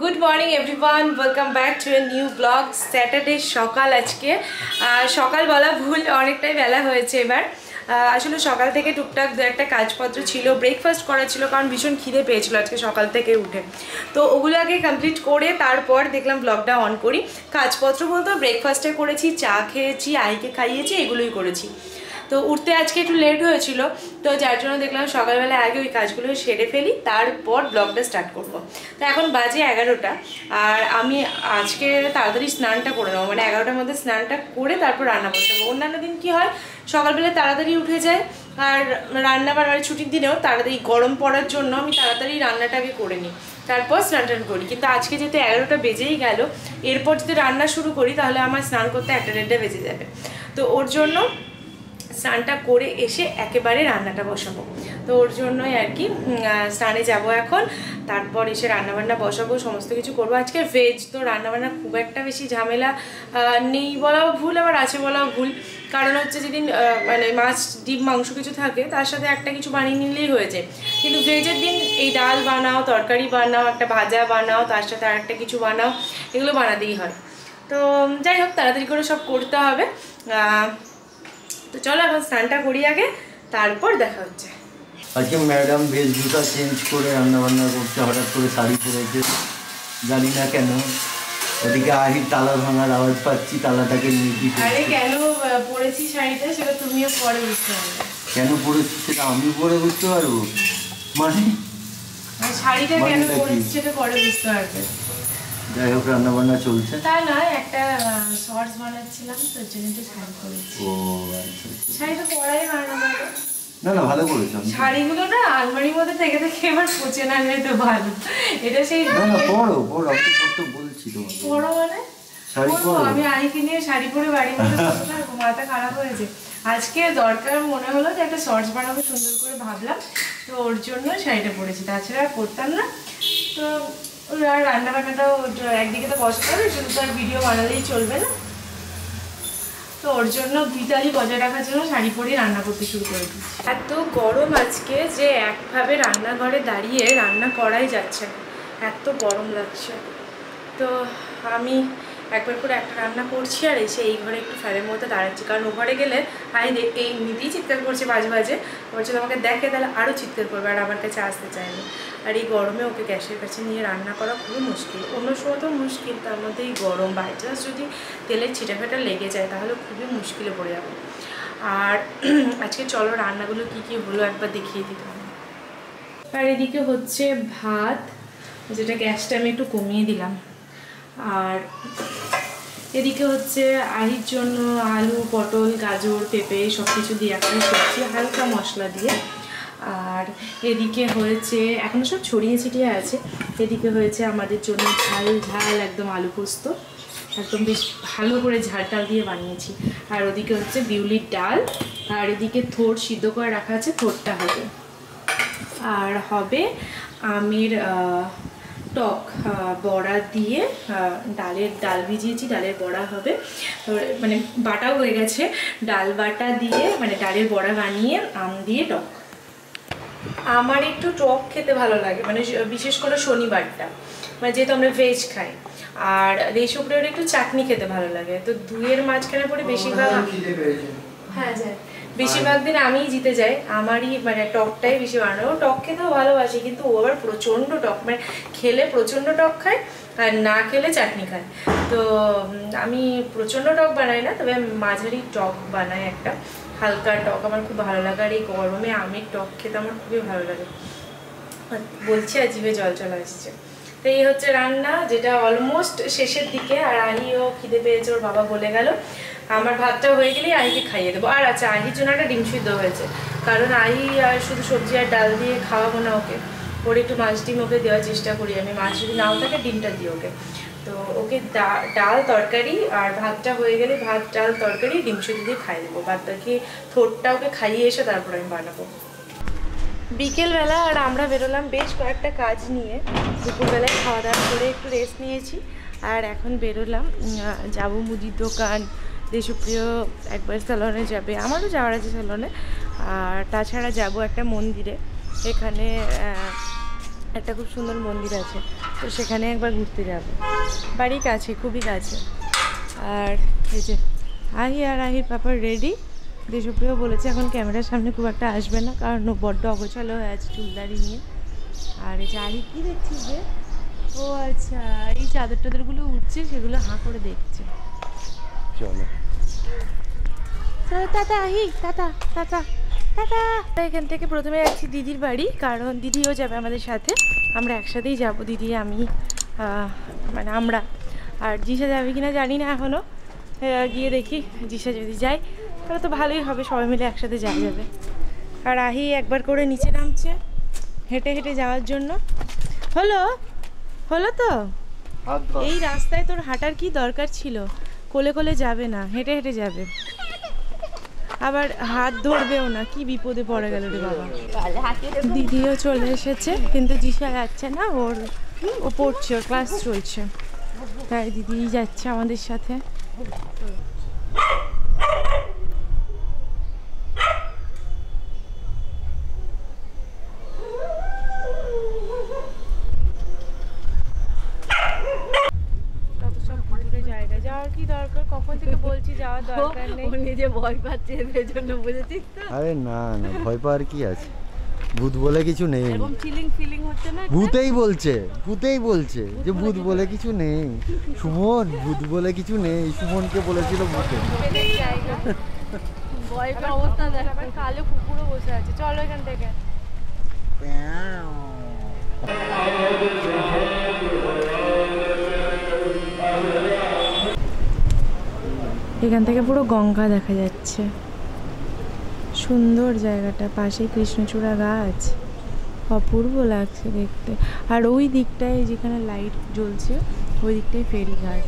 Good morning everyone, welcome back to a new blog. Saturday সকাল, আজকে সকাল বলা ভুল, অনেকটাই বেলা হয়েছে এবার। আসলে সকাল থেকে টুকটাক দু একটা কাজপত্র ছিল, ব্রেকফাস্ট করা ছিল, কারণ ভীষণ খিদে পেয়েছিল আজকে সকাল থেকে উঠে। তো ওগুলো আগে কমপ্লিট করে তারপর দেখলাম ব্লগটা অন করি। কাজপত্র বলতে ব্রেকফাস্টে করেছি, চা খেয়েছি, আইকে খাইয়েছি, এগুলোই করেছি। তো উঠতে আজকে একটু লেট হয়েছিল, তো যার জন্য দেখলাম সকালবেলা আগে ওই কাজগুলো সেরে ফেলি, তারপর ব্লগটা স্টার্ট করব। তো এখন বাজে 11টা, আর আমি আজকে তাড়াতাড়ি স্নানটা করে নেবো, মানে 11টার মধ্যে স্নানটা করে তারপর রান্না বসাবো। অন্যান্য দিন কি হয়, সকালবেলা তাড়াতাড়ি উঠে যায়, আর রান্না বান্নার ছুটির দিনেও তাড়াতাড়ি গরম পড়ার জন্য আমি তাড়াতাড়ি রান্নাটাকে করে নিই, তারপর স্নান টান করি। কিন্তু আজকে যেহেতু 11টা বেজেই গেল, এরপর যদি রান্না শুরু করি তাহলে আমার স্নান করতে 1টা বেজে যাবে। তো ওর জন্য স্নানটা করে এসে একেবারে রান্নাটা বসাবো। তো ওর জন্যই আর কি স্নানে যাব এখন, তারপর এসে রান্নাবান্না বসাবো, সমস্ত কিছু করবো। আজকে ভেজ, তো রান্নাবান্না খুব একটা বেশি ঝামেলা নেই বলাও ভুল, আবার আছে বলাও ভুল। কারণ হচ্ছে যেদিন মানে মাছ ডিম মাংস কিছু থাকে, তার সাথে একটা কিছু বানিয়ে নিলেই হয়েছে। কিন্তু ভেজের দিন এই ডাল বানাও, তরকারি বানাও, একটা ভাজা বানাও, তার সাথে আর একটা কিছু বানাও, এগুলো বানাতেই হয়। তো যাই হোক, তাড়াতাড়ি করে সব করতে হবে। তো চলো এখন স্নানটা করি আগে, তারপর দেখা হচ্ছে। আজকে ম্যাডাম বেশভূষা চেঞ্জ করে রান্নাবান্না করতে, হঠাৎ করে শাড়ি পরেছে, জানি না কেন। ওদিকে আহির তালা ভাঙার আওয়াজ পাচ্ছি, তালাটাকে নিয়ে কি আরে কেন পরেছি শাড়িটা, সেটা তুমিও পরে বুঝতে পারবে। কেন পরেছি সেটা আমি পরে বুঝতে পারবো, মানে শাড়িটা কেন পরেছি সেটা পরে বুঝতে পারবে। যাই হোক, রান্নাবান্না চলছে। তা নয়, একটা শর্টস বানাচ্ছিলাম, তোর জন্য একটু শাড়ি পরেছি। ও আচ্ছা, শাড়িটা পরাই বানানো ভালো। না না, ভালো করেছো। শাড়িগুলো না আলমারির মধ্যে থেকে থেকে এবার পচে না গেলে তো ভালো। এটা সেই না না, পরো পরো, আমি তো বলছি তোমাকে পরো মানে শাড়ি পরো। আমি আইকে নিয়ে শাড়ি পরে বাড়ির মধ্যে মাথা খারাপ হয়েছে। আজকে দরকার মনে হলো যে একটা শর্টস বানাবো, সুন্দর করে ভাবলাম, তো ওর জন্য শাড়িটা পরেছি, তাছাড়া আর পরতাম না। তো আর রান্না বান্নাটাও একদিকে তো বসতে হবে, শুধু তো আর ভিডিও বানালেই চলবে না। তো ওর জন্য ভিটালি বজায় রাখার জন্য শাড়ি পরেই রান্না করতে শুরু করে দিচ্ছি। এত গরম আজকে যে একভাবে রান্নাঘরে দাঁড়িয়ে রান্না করাই যাচ্ছে না, এত গরম লাগছে। তো আমি একবার করে একটা রান্না করছি আর এসে এই ঘরে একটু ফ্যানের মধ্যে দাঁড়াচ্ছি, কারণ ও ঘরে গেলে এই এমনিতেই চিৎকার করছে বাজে বাজে, ওর যদি আমাকে দেখে তাহলে আরও চিৎকার করবে, আর আমার কাছে আসতে চাইবে। আর এই গরমে ওকে গ্যাসের কাছে নিয়ে রান্না করা খুবই মুশকিল। অন্য সময় তো মুশকিল, তার মধ্যে এই গরম, বাই চান্স যদি তেলের ছিটাফাটা লেগে যায় তাহলে খুবই মুশকিলে পড়ে যাবো। আর আজকে চলো রান্নাগুলো কী কী হলো একবার দেখিয়ে দিতাম। আর এদিকে হচ্ছে ভাত, যেটা গ্যাসটা আমি একটু কমিয়ে দিলাম। আর এদিকে হচ্ছে আহির জন্য আলু, পটল, গাজর, পেঁপে সব কিছু দিয়ে একটা সবজি, হালকা মশলা দিয়ে। আর এদিকে হয়েছে, এখনও সব ছড়িয়ে ছিটিয়ে আছে, এদিকে হয়েছে আমাদের জন্য ঝাল ঝাল একদম আলু পোস্ত, একদম বেশ ভালো করে ঝাল টাল দিয়ে বানিয়েছি। আর ওদিকে হচ্ছে বিউলির ডাল, আর এদিকে থোড় সিদ্ধ করে রাখা আছে, থোড়টা হবে। আর হবে আমের টক বড়া দিয়ে, ডাল ভিজিয়েছি, ডালের বড়া হবে, মানে বাটাও হয়ে গেছে, ডাল বাটা দিয়ে মানে ডালের বড়া বানিয়ে আম দিয়ে টক। আমার একটু টক খেতে ভালো লাগে, মানে বিশেষ করে শনিবারটা, মানে যেহেতু আমরা ভেজ খাই। আর রেশপ্রিয়র একটু চাটনি খেতে ভালো লাগে, তো দুইয়ের মাঝখানে পড়ে বেশিরভাগ, হ্যাঁ হ্যাঁ, বেশিরভাগ দিন আমিই জিতে যাই, আমারই মানে টকটাই বেশি বানানো। টক খেতেও ভালোবাসি, কিন্তু ও আবার প্রচণ্ড টক, মানে খেলে প্রচণ্ড টক খায় আর না খেলে চাটনি খায়। তো আমি প্রচণ্ড টক বানাই না, তবে মাঝারি টক বানাই, একটা হালকা টক আমার খুব ভালো লাগে। আর এই গরমে আমের টক খেতে আমার খুবই ভালো লাগে, বলছি আর জিভে জল চলে আসছে। তো এই হচ্ছে রান্না, যেটা অলমোস্ট শেষের দিকে। আর আহিও খিদে পেয়েছে, ওর বাবা বলে গেল। আমার ভাতটা হয়ে গেলেই আহিকে খাইয়ে দেবো। আর আচ্ছা, আহির জন্য একটা ডিম সিদ্ধ হয়েছে, কারণ আহি আর শুধু সবজি আর ডাল দিয়ে খাওয়াবো না ওকে, ওর একটু মাছ ডিম ওকে দেওয়ার চেষ্টা করি আমি, মাছ যদি নাও থাকে ডিমটা দিই ওকে। তো ওকে ডাল তরকারি আর ভাতটা হয়ে গেলে ভাত ডাল তরকারি ডিম সিদ্ধ দিয়ে খাইয়ে দেবো, বাদ বাকি থোড়টা ওকে খাইয়ে এসে তারপর আমি বানাবো। বিকেলবেলা আর আমরা বেরোলাম বেশ কয়েকটা কাজ নিয়ে, দুপুরবেলায় খাওয়া দাওয়া করে একটু রেস্ট নিয়েছি, আর এখন বেরোলাম, যাবো মুদির দোকান, দেশপ্রিয় একবার স্যালনে যাবে, আমারও যাওয়ার আছে স্যালনে। আর তাছাড়া যাব একটা মন্দিরে, এখানে একটা খুব সুন্দর মন্দির আছে, তো তো সেখানে একবার ঘুরতে যাব। বাড়ি কাছে, খুবই কাছে। আর এই যে আহি আর আহির পাপা রেডি। দেশপ্রিয় বলেছে এখন ক্যামেরার সামনে খুব একটা আসবে না, কারণ ও বড্ড অগোছালো হয়ে আছে চুলদারি নিয়ে। আর এই যে আহি কী দেখছিস যে? ও আচ্ছা, এই চাদর টাদরগুলো উঠছে, সেগুলো হাঁ করে দেখছে। চলো চলো টাটা আহি, টাটা টাটা টাটা। এখান থেকে প্রথমে যাচ্ছি দিদির বাড়ি, কারণ দিদিও যাবে আমাদের সাথে। আমরা একসাথেই যাব, দিদি, আমি, মানে আমরা। আর জিসা যাবে কিনা জানি না এখনও, গিয়ে দেখি। জিসা যদি যায় তাহলে তো ভালোই হবে, সবাই মিলে একসাথে যাওয়া যাবে। আর আহি একবার করে নিচে নামছে হেঁটে হেঁটে যাওয়ার জন্য। হলো হলো তো। এই রাস্তায় তোর হাঁটার কি দরকার ছিল? কোলে কোলে যাবে না, হেঁটে হেঁটে যাবে। আবার হাত ধরবেও না, কি বিপদে পড়ে গেল রে বাবা। দিদিও চলে এসেছে, কিন্তু জিসা যাচ্ছে না, ও পড়ছে, ওর ক্লাস চলছে, তাই দিদি যাচ্ছে আমাদের সাথে। যাওয়ার কি দরকার? কখন থেকে বলছি যাওয়ার দরকার নেই। নিজে ভয় পাচ্ছে এর জন্য, বুঝেছিস তো? আরে না না, ভয় পাওয়ার কি আছে? ভূত বলে কিছু নেই। এরকম ফিলিং হচ্ছে না? ভূতেই বলছে যে ভূত বলে কিছু নেই। সুমন, ভূত বলে কিছু নেই। সুমনকে বলেছিল ভূতে। ভয় পাওয়ার অবস্থা দেখ। আবার কালো কুকুরও বসে আছে। চলো এখান থেকে। এখান থেকে পুরো গঙ্গা দেখা যাচ্ছে, সুন্দর জায়গাটা। পাশে কৃষ্ণচূড়া গাছ, অপূর্ব লাগছে দেখতে। আর ওই দিকটায় যেখানে লাইট জ্বলছে, ওই দিকটায় ফেরিঘাট।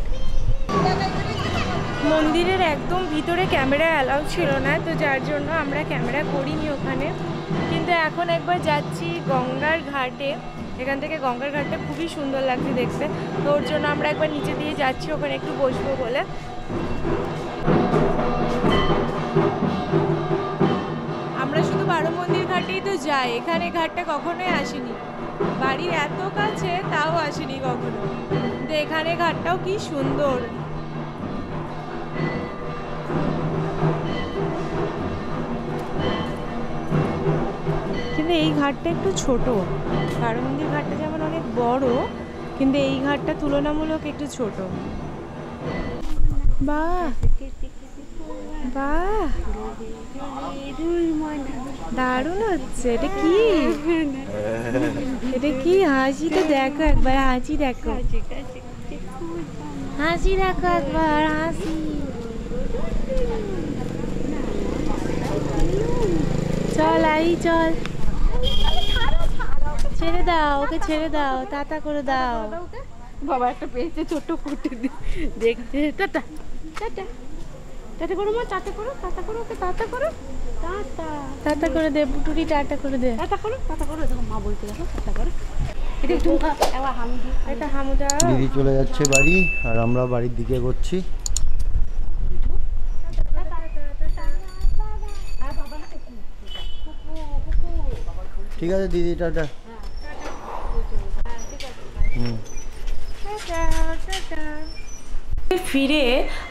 মন্দিরের একদম ভিতরে ক্যামেরা অ্যালাউ ছিল না, তো যার জন্য আমরা ক্যামেরা করিনি ওখানে। কিন্তু এখন একবার যাচ্ছি গঙ্গার ঘাটে। এখান থেকে গঙ্গার ঘাটটা খুবই সুন্দর লাগছে দেখতে, তো ওর জন্য আমরা একবার নিচে দিয়ে যাচ্ছি, ওখানে একটু বসবো বলে। আমরা শুধু বারো মন্দির ঘাটেই তো যাই, এখানে ঘাটটা কখনোই আসেনি। বাড়ির এত কাছে তাও আসেনি কখনো। তো এখানে ঘাটটাও কি সুন্দর। কিন্তু এই ঘাটটা একটু ছোট। বারো মন্দির ঘাটটা যেমন অনেক বড়, কিন্তু এই ঘাটটা তুলনামূলক একটু ছোট। বাহ বাহ, দারুণ হচ্ছে। এটা কি? এটা কি? হাসি তো দেখো একবার, হাসি দেখো, হাসি দেখো একবার, হাসি। চল আই চল, ছেড়ে দাও ওকে, ছেড়ে দাও, টাটা করে দাও। বাবা একটা পেয়েছে ছোট ফুটে দেখতে। টাটা টাটা টাটা করো মা, টাটা করো, টাটা করো ওকে, টাটা করো, টাটা টাটা করে দে বুটুরি, টাটা করে দে, টাটা করো, টাটা করো। দেখো মা বলতে, দেখো টাটা করো। এটা একটু এবার হামদি, এটা হামু দাও। দিদি চলে যাচ্ছে বাড়ি, আর আমরা বাড়ির দিকে করছি। ঠিক আছে দিদি, টাটা। ফিরে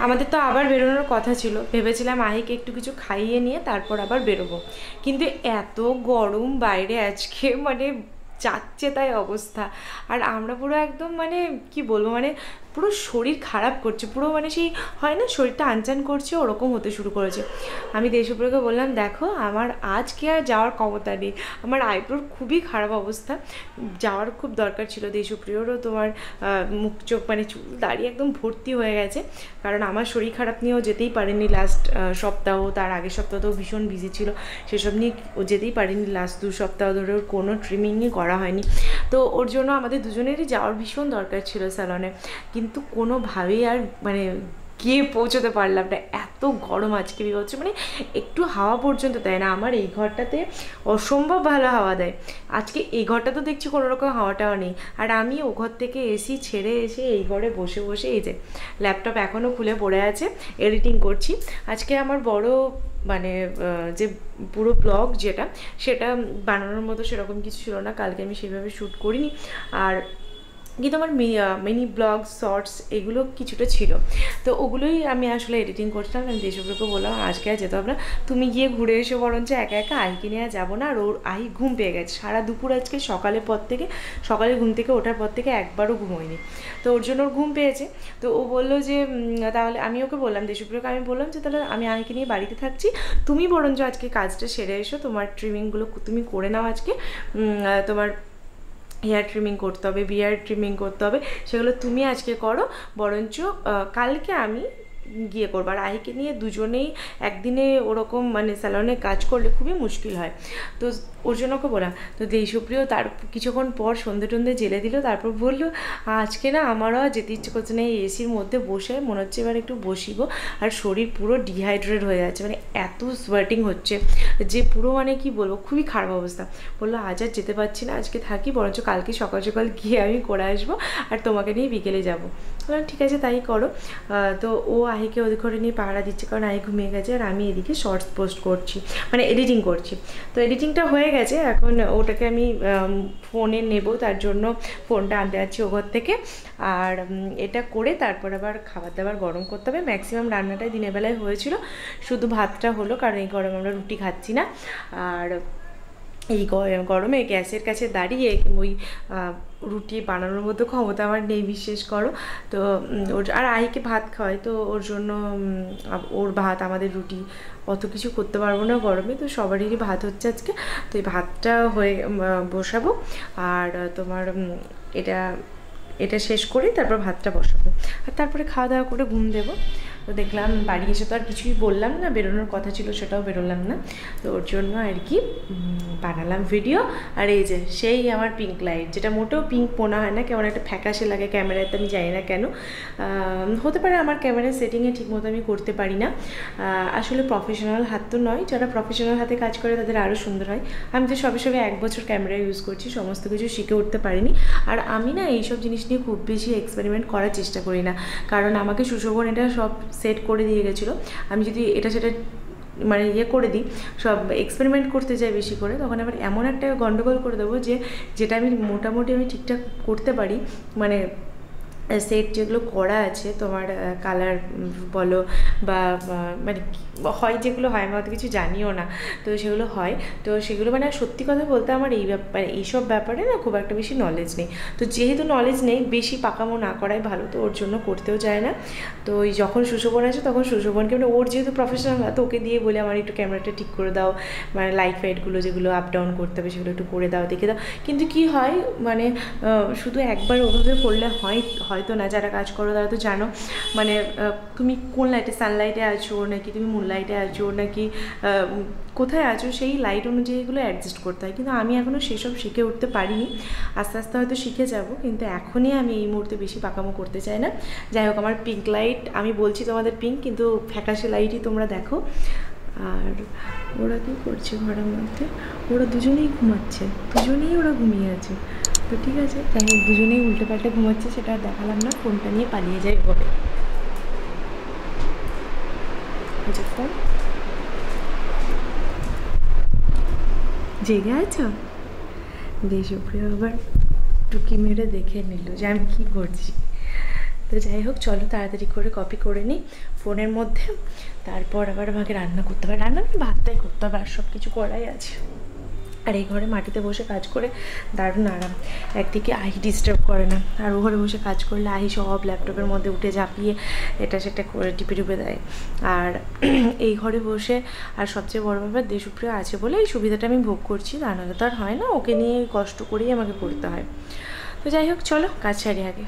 আমাদের তো আবার বেরোনোর কথা ছিল। ভেবেছিলাম আহিকে একটু কিছু খাইয়ে নিয়ে তারপর আবার বেরোবো, কিন্তু এত গরম বাইরে আজকে, মানে যাচ্ছে তাই অবস্থা। আর আমরা পুরো একদম মানে কি বলবো, মানে পুরো শরীর খারাপ করছে, পুরো মানে সেই হয় না শরীরটা আনচান করছে, ওরকম হতে শুরু করেছে। আমি দেশপ্রিয়কে বললাম, দেখো আমার আজকে আর যাওয়ার ক্ষমতা নেই, আমার আইব্রোর খুবই খারাপ অবস্থা, যাওয়ার খুব দরকার ছিল। দেশপ্রিয়রও তোমার মুখ চোখ মানে চুল দাঁড়িয়ে একদম ভর্তি হয়ে গেছে, কারণ আমার শরীর খারাপ নিয়েও যেতেই পারেনি লাস্ট সপ্তাহ, তার আগের সপ্তাহ তো ভীষণ বিজি ছিল, সেসব নিয়ে ও যেতেই পারেনি। লাস্ট 2 সপ্তাহ ধরে ওর কোনো ট্রিমিংই করা হয়নি, তো ওর জন্য আমাদের দুজনেরই যাওয়ার ভীষণ দরকার ছিল স্যালনে, কিন্তু কোনোভাবেই আর মানে গিয়ে পৌঁছতে পারলাম না। এত গরম আজকে হচ্ছে, মানে একটু হাওয়া পর্যন্ত দেয় না। আমার এই ঘরটাতে অসম্ভব ভালো হাওয়া দেয়, আজকে এই ঘরটা তো দেখছি কোনো রকম হাওয়াটাও নেই। আর আমি ও ঘর থেকে এসি ছেড়ে এসে এই ঘরে বসে বসে, এই যে ল্যাপটপ এখনও খুলে পড়ে আছে, এডিটিং করছি। আজকে আমার বড় মানে যে পুরো ব্লগ যেটা, সেটা বানানোর মতো সেরকম কিছু ছিল না, কালকে আমি সেভাবে শ্যুট করিনি। আর কিন্তু আমার মিনি ব্লগ শর্টস এগুলো কিছুটা ছিল, তো ওগুলোই আমি আসলে এডিটিং করছিলাম। আমি দেশপ্রিয়কে বললাম আজকে আর যেতে হবে না, তুমি গিয়ে ঘুরে এসো বরঞ্চ, একা একা আহিকে নিয়ে আর যাবো না। আর ওর আহি ঘুম পেয়ে গেছে সারা দুপুর, আজকে সকালে ঘুম থেকে ওঠার পর থেকে একবারও ঘুমোয়নি, তো ওর জন্য ওর ঘুম পেয়েছে। তো ও বললো যে তাহলে আমি ওকে বললাম, দেশপ্রিয়কে আমি বললাম যে তাহলে আমি আহিকে নিয়ে বাড়িতে থাকছি, তুমি বরঞ্চ আজকে কাজটা সেরে এসো, তোমার ট্রিমিংগুলো তুমি করে নাও, আজকে তোমার হেয়ার ট্রিমিং করতে হবে, বিয়ার্ড ট্রিমিং করতে হবে, সেগুলো তুমি আজকে করো, বরঞ্চ কালকে আমি গিয়ে করবো। আর আহিকে নিয়ে দুজনেই একদিনে ওরকম মানে স্যালনে কাজ করলে খুবই মুশকিল হয়, তো ওর জন্য ওকে বললাম। তো দেশপ্রিয় তার কিছুক্ষণ পর সন্ধে টন্ধে জেলে দিল, তারপর বললো আজকে না আমারও যেতে ইচ্ছে করছে না, এই এসির মধ্যে বসে মনে হচ্ছে এবার একটু বসিব, আর শরীর পুরো ডিহাইড্রেট হয়ে যাচ্ছে, মানে এত সোয়েটিং হচ্ছে যে পুরো মানে কি বলবো খুবই খারাপ অবস্থা। বললো আজ আর যেতে পারছি না, আজকে থাকি, বরঞ্চ কালকে সকাল সকাল গিয়ে আমি করে আসবো, আর তোমাকে নিয়ে বিকেলে যাবো। বললাম ঠিক আছে তাই করো। তো ও আহিকে ওদিক করে নিয়ে পাহারা দিচ্ছে, কারণ আহি ঘুমিয়ে গেছে, আর আমি এদিকে শর্টস পোস্ট করছি, মানে এডিটিং করছি। তো এডিটিংটা হয়ে গেছে, এখন ওটাকে আমি ফোনে নেব, তার জন্য ফোনটা আনতে যাচ্ছি ও ঘর থেকে। আর এটা করে তারপর আবার খাবার দাবার গরম করতে হবে। ম্যাক্সিমাম রান্নাটাই দিনের বেলায় হয়েছিল, শুধু ভাতটা হলো, কারণ এই গরমে আমরা রুটি খাচ্ছি না। আর এই গরমে গ্যাসের কাছে দাঁড়িয়ে ওই রুটি বানানোর মতো ক্ষমতা আমার নেই, বিশ্বাস করো। তো ওর আর আহিকে ভাত খাওয়াই, তো ওর জন্য ওর ভাত আমাদের রুটি অত কিছু করতে পারবো না গরমে, তো সবারই ভাত হচ্ছে আজকে। তো এই ভাতটা হয়ে বসাবো, আর তোমার এটা শেষ করে তারপর ভাতটা বসাবো, আর তারপরে খাওয়া দাওয়া করে ঘুম দেবো। তো দেখলাম বাড়ি এসে তো আর কিছুই বললাম না, বেরোনোর কথা ছিল সেটাও বেরোলাম না, তো ওর জন্য আর কি বানালাম ভিডিও। আর এই যে সেই আমার পিঙ্ক লাইট, যেটা মোটেও পিঙ্ক মনে হয় না, কেমন একটা ফ্যাকাশে লাগে ক্যামেরাতে, আমি জানি না কেন। হতে পারে আমার ক্যামেরার সেটিংয়ে ঠিকমতো আমি করতে পারি না, আসলে প্রফেশনাল হাত তো নয়, যারা প্রফেশনাল হাতে কাজ করে তাদের আরও সুন্দর হয়। আমি তো সবে 1 বছর ক্যামেরা ইউজ করছি, সমস্ত কিছু শিখে উঠতে পারিনি। আর আমি না এইসব জিনিস নিয়ে খুব বেশি এক্সপেরিমেন্ট করার চেষ্টা করি না, কারণ আমাকে সুশোভন এটা সব সেট করে দিয়ে গেছিলো। আমি যদি এটা সেটা মানে করে দিই, সব এক্সপেরিমেন্ট করতে যাই বেশি করে, তখন আবার এমন একটা গন্ডগোল করে দেবো যে যেটা আমি মোটামুটি ঠিকঠাক করতে পারি, মানে সেট যেগুলো করা আছে তোমার কালার বলো বা মানে হয় যেগুলো হয়, আমি অত কিছু জানিও না, তো সেগুলো হয়। তো সেগুলো মানে সত্যি কথা বলতে আমার এই ব্যাপারে এইসব ব্যাপারে না খুব একটা বেশি নলেজ নেই। তো যেহেতু নলেজ নেই, বেশি পাকামো না করাই ভালো, তো ওর জন্য করতেও যায় না। তো ওই যখন সুশোভন আছে তখন সুশোভনকে মানে ওর যেহেতু প্রফেশনাল, তো ওকে দিয়ে বলে আমার একটু ক্যামেরাটা ঠিক করে দাও, মানে লাইট ফাইটগুলো যেগুলো আপ ডাউন করতে হবে সেগুলো একটু করে দাও, দেখে দাও। কিন্তু কি হয় মানে শুধু একবার ওভাবে করলে হয়তো না, যারা কাজ করো তারা তো জানো, মানে তুমি কোন লাইটে, সানলাইটে আছো নাকি তুমি মুনলাইটে আছো নাকি কোথায় আছো, সেই লাইট অনুযায়ী এগুলো অ্যাডজাস্ট করতে হয়। কিন্তু আমি এখনও সেসব শিখে উঠতে পারিনি, আস্তে আস্তে হয়তো শিখে যাব, কিন্তু এখনই আমি এই মুহূর্তে বেশি পাকামো করতে চাই না। যাই হোক, আমার পিঙ্ক লাইট, আমি বলছি তোমাদের পিঙ্ক, কিন্তু ফ্যাকাশে লাইটই তোমরা দেখো। আর ওরা কী করছে ঘরের মধ্যে, ওরা দুজনেই ঘুমাচ্ছে, ওরা ঘুমিয়ে আছে। তো ঠিক আছে, তাই দুজনেই উল্টে পাল্টে ঘুমাচ্ছে, সেটা দেখালাম না, ফোনটা নিয়ে পালিয়ে যাই ঘরে। ফোন জেগে আছো? দেশপ্রিয় আবার টুকি মেরে দেখে নিল যে আমি কী করছি। তো যাই হোক, চলো তাড়াতাড়ি করে কপি করে নিই ফোনের মধ্যে, তারপর আবার আমাকে রান্না করতে হবে। রান্না ভাতটাই করতে হবে, আর সব কিছু করাই আছে। আর এই ঘরে মাটিতে বসে কাজ করে দারুণ আরাম, একদিকে আহি ডিস্টার্ব করে না, আর ও ঘরে বসে কাজ করলে আহি সব ল্যাপটপের মধ্যে উঠে ঝাঁপিয়ে এটা সেটা করে টিপে দেয়। আর এই ঘরে বসে, আর সবচেয়ে বড় ব্যাপার দেশপ্রিয় আছে বলে এই সুবিধাটা আমি ভোগ করছি, তা নাহলে তো আর হয় না, ওকে নিয়ে কষ্ট করেই আমাকে করতে হয়। তো যাই হোক, চলো কাজ ছাড়ি আগে।